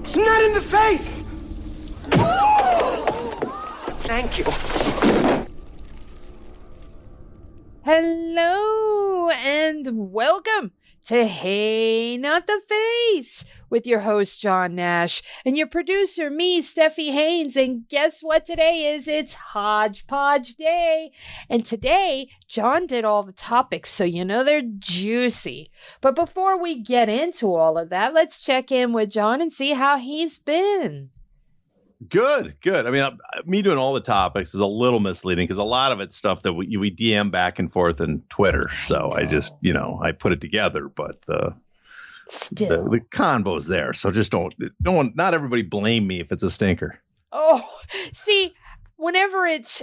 It's not in the face! Thank you. Hello and welcome to Hey Not the Face with your host John Nash and your producer me, Steffi Haynes. And guess what today is? It's Hodgepodge Day. And today John did all the topics, so you know they're juicy. But before we get into all of that, let's check in with John and see how he's been. Good. I mean, me doing all the topics is a little misleading because a lot of it's stuff that we DM back and forth on Twitter. So I just, I put it together, but the convo's there. So just not everybody blame me if it's a stinker. Oh, see, whenever it's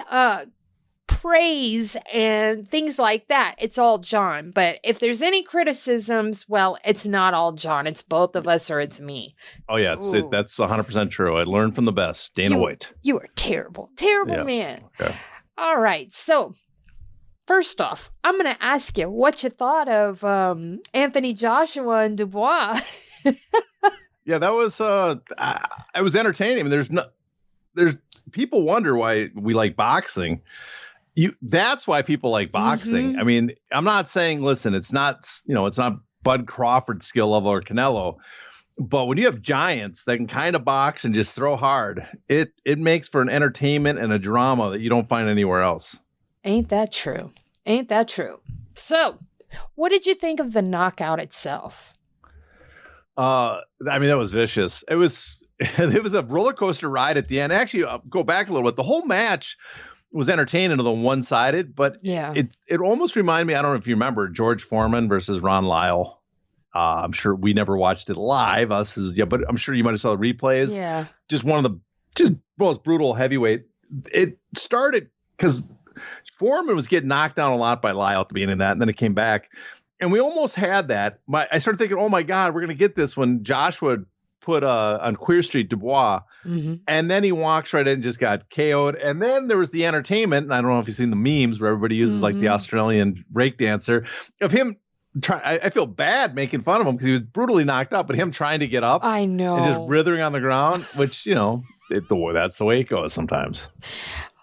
praise and things like that, it's all John. But if there's any criticisms, well, it's not all John. It's both of us or it's me. Oh, yeah. That's 100% true. I learned from the best. Dana White. You are terrible man. Okay. All right. So first off, I'm going to ask you what you thought of Anthony Joshua and Dubois. Yeah, that was I was entertaining. I mean, there's people wonder why we like boxing. That's why people like boxing. Mm-hmm. I mean, I'm not saying, listen, it's not Bud Crawford skill level or Canelo, but when you have giants that can kind of box and just throw hard, it makes for an entertainment and a drama that you don't find anywhere else. Ain't that true? So, what did you think of the knockout itself? I mean, that was vicious. It was a roller coaster ride at the end. Actually, I'll go back a little bit. The whole match was entertaining, although one-sided, but yeah, it almost reminded me, I don't know if you remember, George Foreman versus Ron Lyle. I'm sure we never watched it live, but I'm sure you might have saw the replays. Yeah. Just one of the most brutal heavyweight. It started because Foreman was getting knocked down a lot by Lyle at the beginning of that, and then it came back. And we almost had that. I started thinking, oh my God, we're going to get this when Joshua put on Queer Street Dubois. Mm-hmm. And then he walks right in and just got KO'd. And then there was the entertainment. And I don't know if you've seen the memes where everybody uses like the Australian breakdancer of him. I feel bad making fun of him because he was brutally knocked up, but him trying to get up. I know. And just writhing on the ground, which, that's the way it goes sometimes.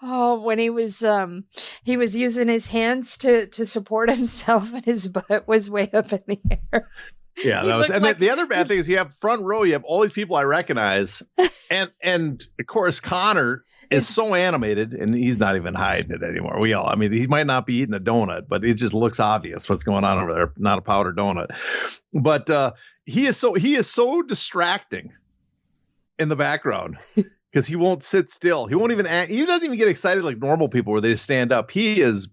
Oh, when he was using his hands to support himself and his butt was way up in the air. Yeah, that was, and the other bad thing is you have front row, you have all these people I recognize, and of course Connor is so animated, and he's not even hiding it anymore. He might not be eating a donut, but it just looks obvious what's going on over there. Not a powdered donut, but he is so distracting in the background. Because he won't sit still. He won't even act. He doesn't even get excited like normal people where they just stand up. He is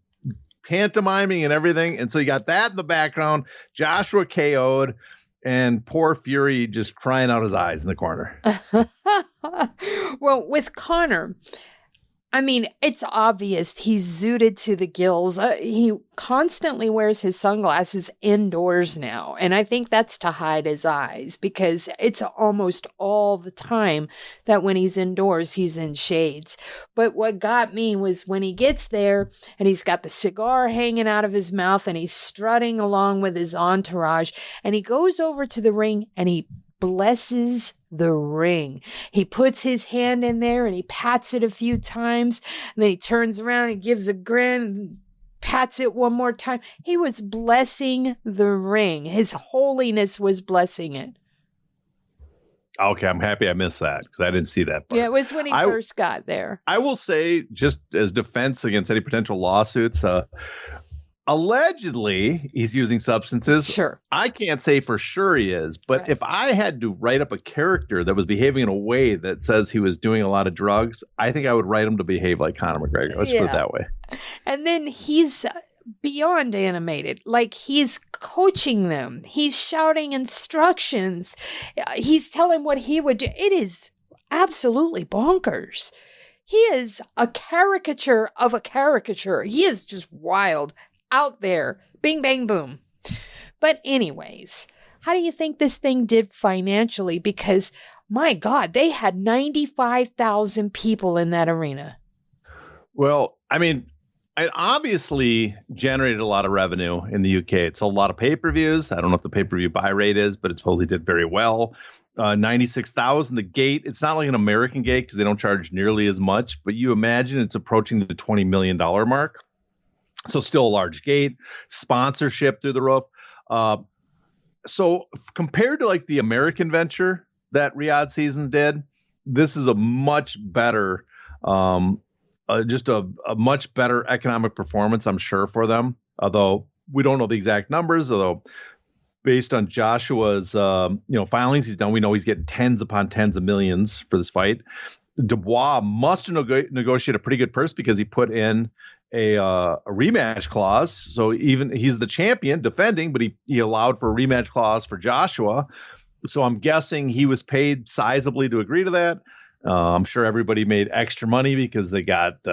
pantomiming and everything. And so you got that in the background. Joshua KO'd and poor Fury just crying out his eyes in the corner. Well, with Connor, I mean, it's obvious he's zooted to the gills. He constantly wears his sunglasses indoors now. And I think that's to hide his eyes because it's almost all the time that when he's indoors, he's in shades. But what got me was when he gets there and he's got the cigar hanging out of his mouth and he's strutting along with his entourage and he goes over to the ring and he blesses the ring. He puts his hand in there and he pats it a few times and then he turns around and gives a grin and pats it one more time. He was blessing the ring. His holiness was blessing it. Okay, I'm happy I missed that because I didn't see that part. Yeah, it was when he first got there. I will say, just as defense against any potential lawsuits, allegedly, he's using substances. Sure. I can't say for sure he is, but if I had to write up a character that was behaving in a way that says he was doing a lot of drugs, I think I would write him to behave like Conor McGregor. Let's put it that way. And then he's beyond animated. Like he's coaching them. He's shouting instructions. He's telling what he would do. It is absolutely bonkers. He is a caricature of a caricature. He is just wild. Out there. Bing, bang, boom. But anyways, how do you think this thing did financially? Because, my God, they had 95,000 people in that arena. Well, I mean, it obviously generated a lot of revenue in the UK. It's a lot of pay-per-views. I don't know what the pay-per-view buy rate is, but it supposedly did very well. $96,000. The gate, it's not like an American gate because they don't charge nearly as much, but you imagine it's approaching the $20 million mark. So still a large gate, sponsorship through the roof. So compared to like the American venture that Riyadh Seasons did, this is a much better, just a much better economic performance, I'm sure, for them. Although we don't know the exact numbers, although based on Joshua's, filings he's done, we know he's getting tens upon tens of millions for this fight. Dubois must have negotiated a pretty good purse because he put in a rematch clause. So even he's the champion defending, but he allowed for a rematch clause for Joshua. So I'm guessing he was paid sizably to agree to that. I'm sure everybody made extra money because they got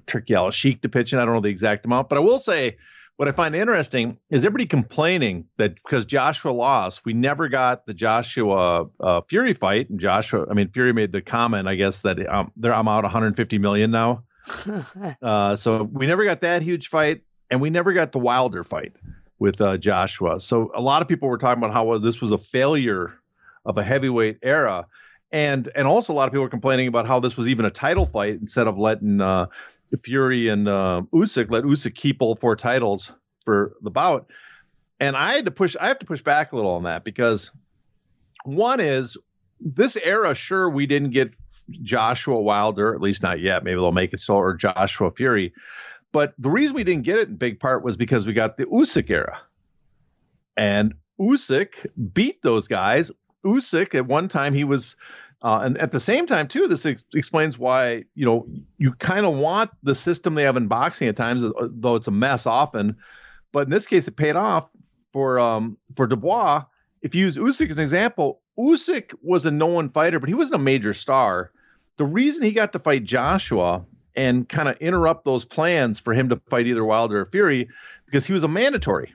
Turki Al-Sheikh to pitch in. I don't know the exact amount, but I will say what I find interesting is everybody complaining that because Joshua lost, we never got the Joshua Fury fight. And Fury made the comment, I guess, that I'm out 150 million now. So we never got that huge fight, and we never got the Wilder fight with Joshua. So a lot of people were talking about how this was a failure of a heavyweight era, and also a lot of people were complaining about how this was even a title fight instead of letting Fury and Usyk keep all 4 titles for the bout. And I have to push back a little on that because one is this era, sure, we didn't get Joshua Wilder, at least not yet. Maybe they'll make it so, or Joshua Fury. But the reason we didn't get it in big part was because we got the Usyk era. And Usyk beat those guys. Usyk, at one time, he was, and at the same time, too, this explains why, you kind of want the system they have in boxing at times, though it's a mess often. But in this case, it paid off for Dubois. If you use Usyk as an example, Usyk was a known fighter, but he wasn't a major star. The reason he got to fight Joshua and kind of interrupt those plans for him to fight either Wilder or Fury, because he was a mandatory.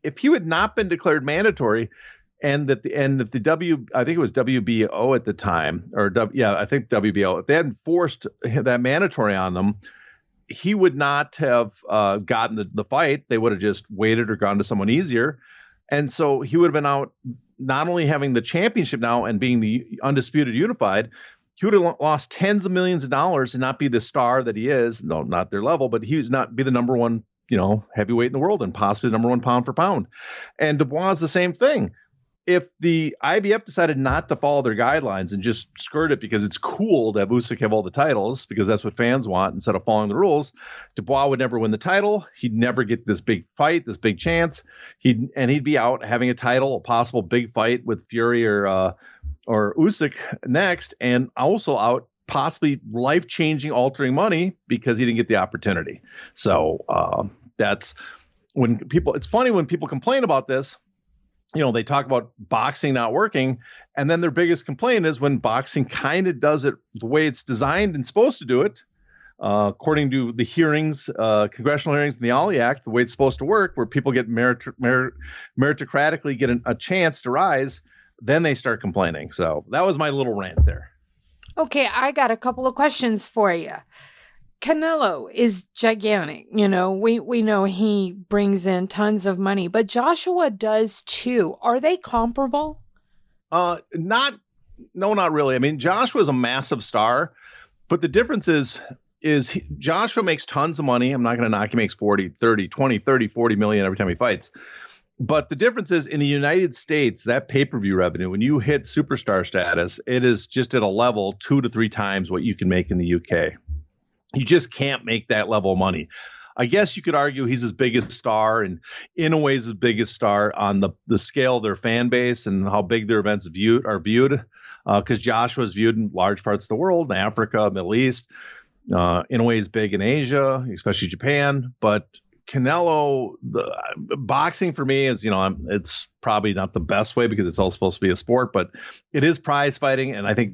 If he had not been declared mandatory, and that the end of the I think it was WBO at the time, I think WBO, if they hadn't forced that mandatory on them, he would not have gotten the fight. They would have just waited or gone to someone easier. And so he would have been out not only having the championship now and being the undisputed unified, he would have lost tens of millions of dollars and not be the star that he is. No, not their level, but he was not be the number one, heavyweight in the world and possibly the number one pound for pound. And Dubois is the same thing. If the IBF decided not to follow their guidelines and just skirt it because it's cool to have Usyk have all the titles because that's what fans want instead of following the rules, Dubois would never win the title. He'd never get this big fight, this big chance. He'd be out having a title, a possible big fight with Fury or Usyk next, and also out possibly life-changing, altering money because he didn't get the opportunity. So that's when people. It's funny when people complain about this. They talk about boxing not working, and then their biggest complaint is when boxing kind of does it the way it's designed and supposed to do it, according to the hearings, congressional hearings in the Ali Act, the way it's supposed to work, where people get meritocratically get a chance to rise, then they start complaining. So that was my little rant there. Okay, I got a couple of questions for you. Canelo is gigantic. We know he brings in tons of money, but Joshua does too. Are they comparable? Not really. I mean, Joshua is a massive star, but the difference is Joshua makes tons of money. I'm not going to knock. He makes 40 million every time he fights. But the difference is in the United States, that pay-per-view revenue, when you hit superstar status, it is just at a level 2 to 3 times what you can make in the UK. You just can't make that level of money. I guess you could argue he's his biggest star and in a way his biggest star on the scale of their fan base and how big their events are viewed. Because Joshua is viewed in large parts of the world, in Africa, Middle East, in a way he's big in Asia, especially Japan. But Canelo, the boxing for me is, it's probably not the best way because it's all supposed to be a sport, but it is prize fighting. And I think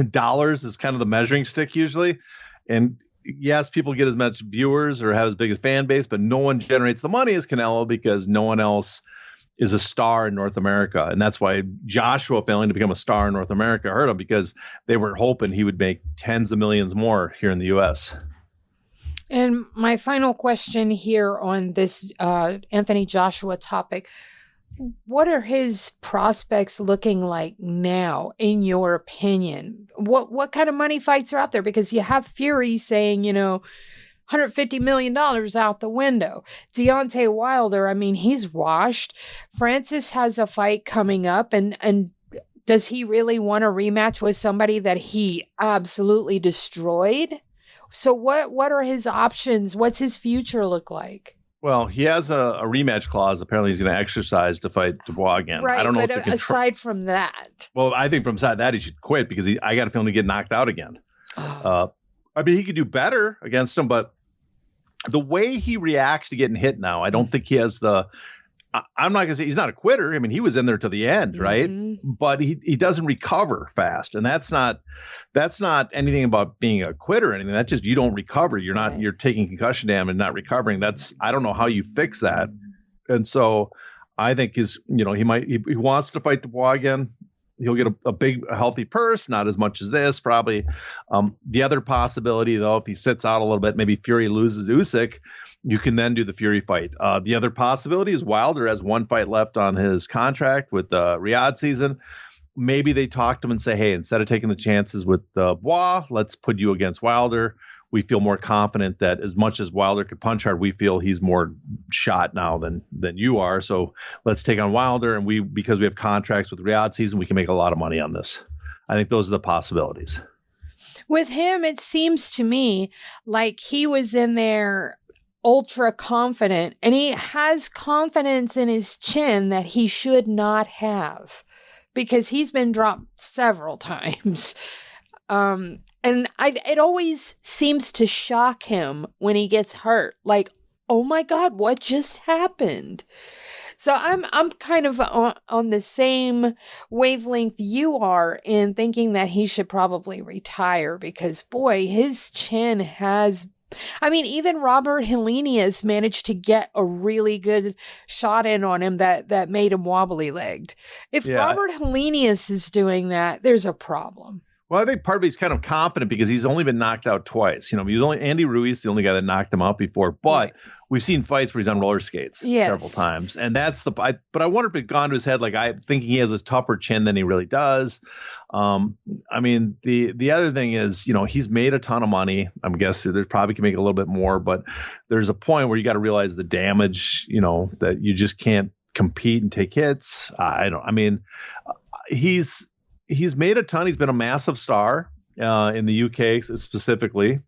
dollars is kind of the measuring stick usually. And yes, people get as much viewers or have as big a fan base, but no one generates the money as Canelo because no one else is a star in North America. And that's why Joshua failing to become a star in North America hurt him, because they were hoping he would make tens of millions more here in the U.S. And my final question here on this Anthony Joshua topic. what are his prospects looking like now, in your opinion? What kind of money fights are out there? Because you have Fury saying, $150 million out the window. Deontay Wilder, I mean, he's washed. Francis has a fight coming up, and does he really want a rematch with somebody that he absolutely destroyed? So what are his options? What's his future look like? Well, he has a rematch clause. Apparently, he's going to exercise to fight Dubois again. Right, I don't know but aside from that. Well, I think from aside that, he should quit because I got a feeling he get knocked out again. I mean, he could do better against him, but the way he reacts to getting hit now, I don't think he has I'm not going to say he's not a quitter. I mean, he was in there to the end, right? Mm-hmm. But he doesn't recover fast. And that's not anything about being a quitter or anything. That's just, you don't recover. You're taking concussion damage and not recovering. I don't know how you fix that. And so I think he wants to fight Dubois again. He'll get a big, healthy purse, not as much as this, probably. The other possibility, though, if he sits out a little bit, maybe Fury loses Usyk, you can then do the Fury fight. The other possibility is Wilder has one fight left on his contract with the Riyadh season. Maybe they talk to him and say, hey, instead of taking the chances with Bois, let's put you against Wilder. We feel more confident that as much as Wilder could punch hard, we feel he's more shot now than you are. So let's take on Wilder. And because we have contracts with Riyadh season, we can make a lot of money on this. I think those are the possibilities. With him, it seems to me like he was in there ultra confident, and he has confidence in his chin that he should not have, because he's been dropped several times. And it always seems to shock him when he gets hurt. Like, oh my God, what just happened? So I'm kind of on the same wavelength you are in thinking that he should probably retire, because boy, his chin has, I mean, even Robert Helenius managed to get a really good shot in on him that made him wobbly-legged. If Robert Helenius is doing that, there's a problem. Well, I think part of he's kind of confident because he's only been knocked out twice. He was only Andy Ruiz, the only guy that knocked him out before. But we've seen fights where he's on roller skates several times, and that's but I wonder if it gone to his head, like I'm thinking he has a tougher chin than he really does. I mean, the other thing is, he's made a ton of money. I'm guessing they probably can make a little bit more, but there's a point where you got to realize the damage. That you just can't compete and take hits. He's made a ton. He's been a massive star in the UK specifically.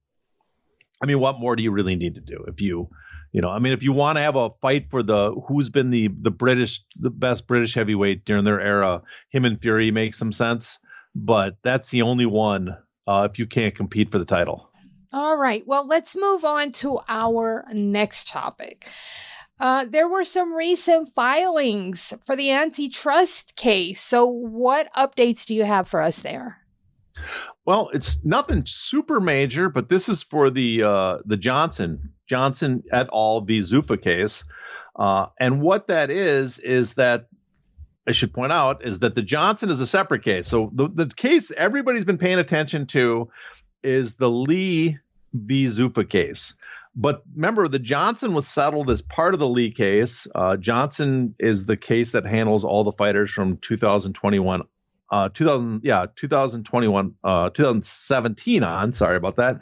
I mean, what more do you really need to do if you want to have a fight for who's been the best British heavyweight during their era, him and Fury makes some sense, but that's the only one if you can't compete for the title. All right. Well, let's move on to our next topic. There were some recent filings for the antitrust case. So what updates do you have for us there? Well, it's nothing super major, but this is for the Johnson et al. V. Zuffa case. And what that is that I should point out is that the Johnson is a separate case. So the case everybody's been paying attention to is the Lee v. Zuffa case. But remember, the Johnson was settled as part of the Lee case. Johnson is the case that handles all the fighters from 2017 on. Sorry about that.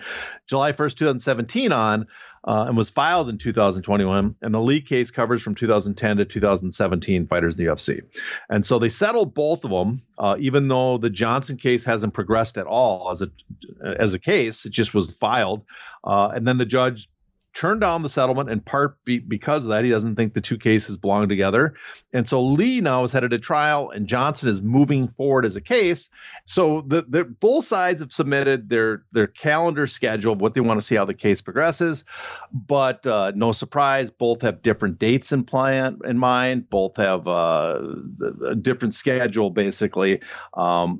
July 1st, 2017 on, and was filed in 2021. And the Lee case covers from 2010 to 2017 fighters in the UFC. And so they settled both of them, even though the Johnson case hasn't progressed at all as a case. It just was filed. And then the judge turned down the settlement in part because of that. He doesn't think the two cases belong together. And so Lee now is headed to trial and Johnson is moving forward as a case. So both sides have submitted their calendar schedule of what they want to see how the case progresses. But no surprise, both have different dates in mind. Both have a different schedule, basically, of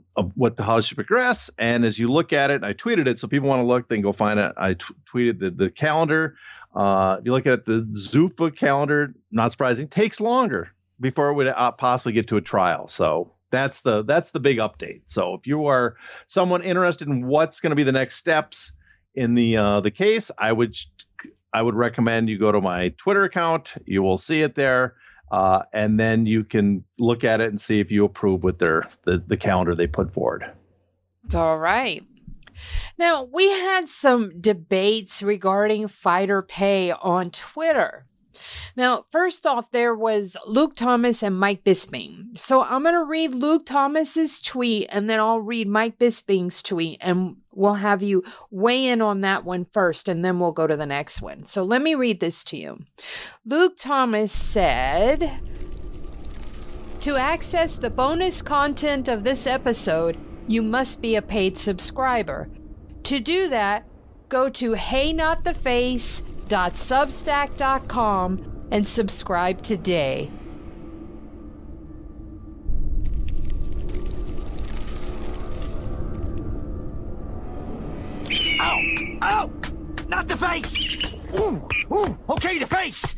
how it should progress. And as you look at it, I tweeted it, so people want to look, they can go find it. I tweeted the calendar. If you look at the Zuffa calendar, not surprising, takes longer before it would possibly get to a trial. So that's the big update. So if you are someone interested in what's going to be the next steps in the case, I would recommend you go to my Twitter account. You will see it there. And then you can look at it and see if you approve with the calendar they put forward. All right. Now, we had some debates regarding fighter pay on Twitter. Now, first off, there was Luke Thomas and Mike Bisping. So I'm going to read Luke Thomas's tweet, and then I'll read Mike Bisping's tweet, and we'll have you weigh in on that one first, and then we'll go to the next one. So let me read this to you. Luke Thomas said, "To access the bonus content of this episode, you must be a paid subscriber. To do that, go to heynottheface.substack.com and subscribe today." Ow! Ow! Not the face! Ooh! Ooh! Okay, the face!